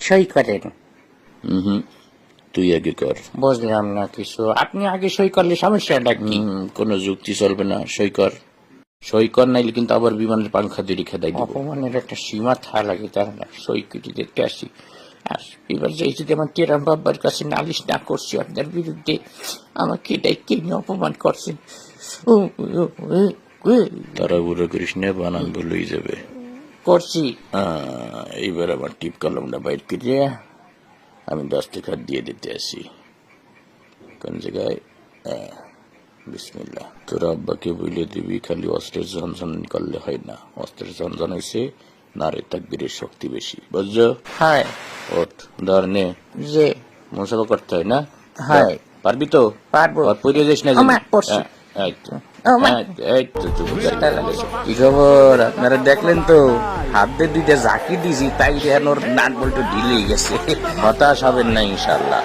সই করেন। তুই আগে কর। বুঝলাম না কিছু, আপনি আগে সই করলে সমস্যাটা কি? কোনো যুক্তি চলবে না, সই কর। সই কর, নাইলে কিন্তু আবার বিমানের পাংখা দিয়ে খেদাই দিব। অপমানের একটা সীমা থাকা লাগে, তার না সই কেটে দেখতে আসি। আর এবার যাই যদি আমার টেরাম বাবার কাছে নালিশ না করছি আপনার বিরুদ্ধে, আমাকে এটাই কে নিয়ে অপমান করছেন। তাড়াহুড়ো করিস না, বানান ভুল হয়ে যাবে। করছি। এইবার আমার টিপ কলমটা বাইর করে আমি দস্তখত দিয়ে দিতে আসি। কোন জায়গায়? বিসমিল্লাহ। তোর আব্বাকে বলে দিবি, খালি অস্ত্রের ঝনঝন করলে হয় না, অস্ত্রের ঝনঝন হয়েছে নারে তাকবীরের শক্তি বেশি, বুঝছো? হ্যাঁ। ওঠ, ধর নে। যে মুসাফা করতে হয় না? হ্যাঁ। পারবি তো? পারবো। পড়িয়ে যাস না ও মা, পড়ছি। কি খবর? আপনারা দেখলেন তো, হাত দিয়ে দুইটা জাকি দিছি, তাই ওর নাট বল্টু ঢিলে গেছে। হতাশ হবেন না ইনশাল্লাহ।